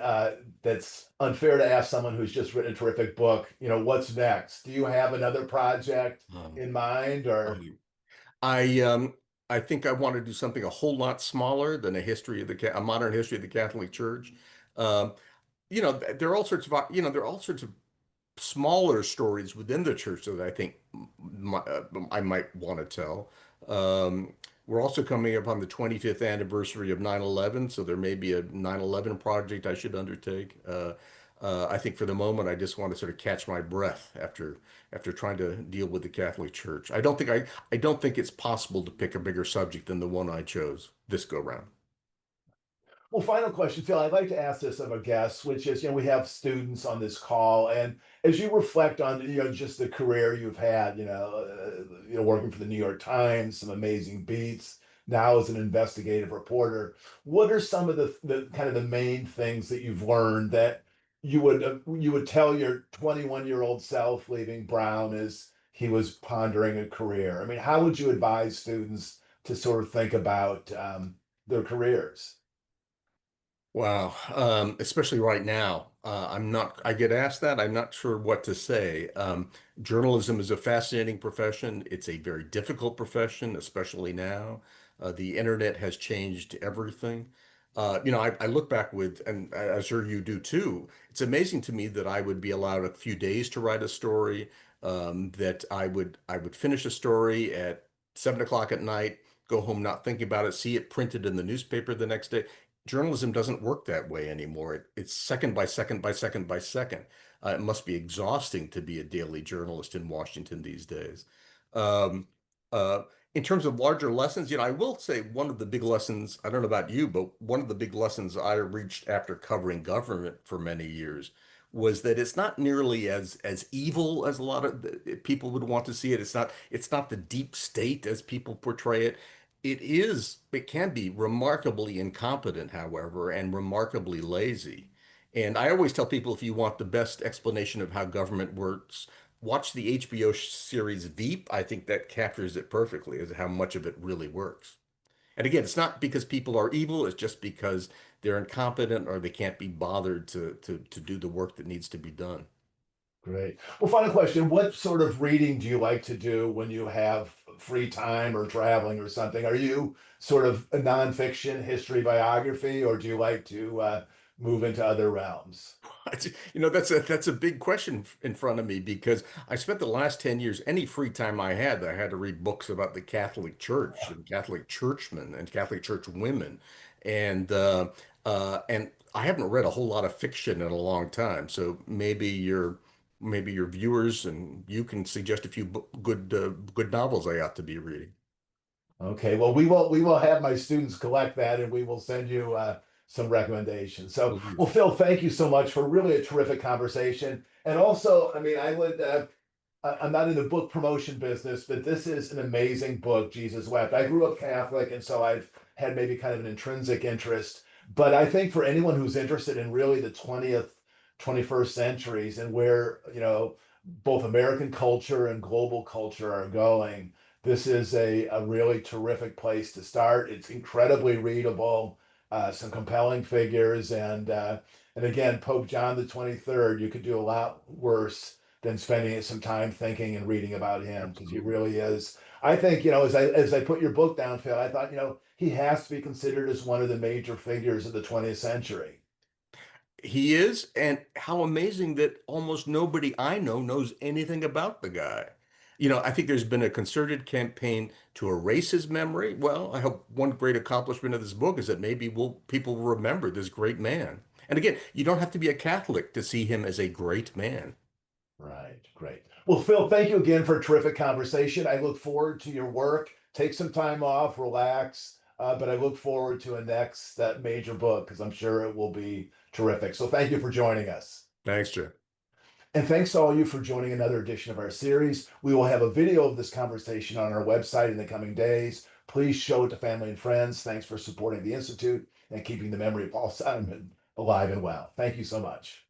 that's unfair to ask someone who's just written a terrific book. What's next? Do you have another project Um, in mind, or? I I um I think I want to do something a whole lot smaller than a modern history of the Catholic Church. Um, there are all sorts of there are all sorts of smaller stories within the church that I think I might want to tell. Um, we're also coming up on the 25th anniversary of 9/11, so there may be a 9/11 project I should undertake. I think for the moment, I just want to sort of catch my breath after trying to deal with the Catholic Church. I don't think it's possible to pick a bigger subject than the one I chose this go round. Well, final question, Phil. I'd like to ask this of a guest, which is, we have students on this call, and as you reflect on, just the career you've had, working for the New York Times, some amazing beats, now as an investigative reporter, what are some of the kind of the main things that you've learned that you would tell your 21-year-old self leaving Brown as he was pondering a career? I mean, how would you advise students to sort of think about their careers? Wow. Especially right now. I get asked that. I'm not sure what to say. Journalism is a fascinating profession. It's a very difficult profession, especially now. The internet has changed everything. I look back and I'm sure you do too. It's amazing to me that I would be allowed a few days to write a story, that I would finish a story at 7 o'clock at night, go home not thinking about it, see it printed in the newspaper the next day. Journalism doesn't work that way anymore. It's second by second by second by second. It must be exhausting to be a daily journalist in Washington these days. Um, uh, in terms of larger lessons, I will say one of the big lessons, I don't know about you, but one of the big lessons I reached after covering government for many years was that it's not nearly as evil as a lot of people would want to see it. It's not the deep state as people portray it. It can be remarkably incompetent, however, and remarkably lazy. And I always tell people if you want the best explanation of how government works, watch the HBO series Veep. I think that captures it perfectly as how much of it really works. And again, it's not because people are evil, it's just because they're incompetent or they can't be bothered to do the work that needs to be done. Great. Well, final question. What sort of reading do you like to do when you have free time or traveling or something? Are you sort of a nonfiction history biography, or do you like to move into other realms? That's a big question in front of me because I spent the last 10 years, any free time I had to read books about the Catholic Church and Catholic churchmen and Catholic Church women. And I haven't read a whole lot of fiction in a long time. So maybe your viewers and you can suggest a few good novels I ought to be reading. Okay, well, we will have my students collect that, and we will send you some recommendations. So, well, Please. Phil, thank you so much for really a terrific conversation. And also, I mean, I'm not in the book promotion business, but this is an amazing book, Jesus Wept. I grew up Catholic, and so I've had maybe kind of an intrinsic interest. But I think for anyone who's interested in really the 20th, 21st centuries and where, both American culture and global culture are going, this is a really terrific place to start. It's incredibly readable, some compelling figures, and again, Pope John the 23rd, you could do a lot worse than spending some time thinking and reading about him because he Absolutely. really is. I think, as I put your book down, Phil, I thought, he has to be considered as one of the major figures of the 20th century. He is, and how amazing that almost nobody I know knows anything about the guy. I think there's been a concerted campaign to erase his memory. Well, I hope one great accomplishment of this book is that maybe people will remember this great man. And again, you don't have to be a Catholic to see him as a great man. Right, great. Well, Phil, thank you again for a terrific conversation. I look forward to your work. Take some time off, relax, but I look forward to a next major book because I'm sure it will be terrific. So thank you for joining us. Thanks, Jim. And thanks to all you for joining another edition of our series. We will have a video of this conversation on our website in the coming days. Please show it to family and friends. Thanks for supporting the Institute and keeping the memory of Paul Simon alive and well. Thank you so much.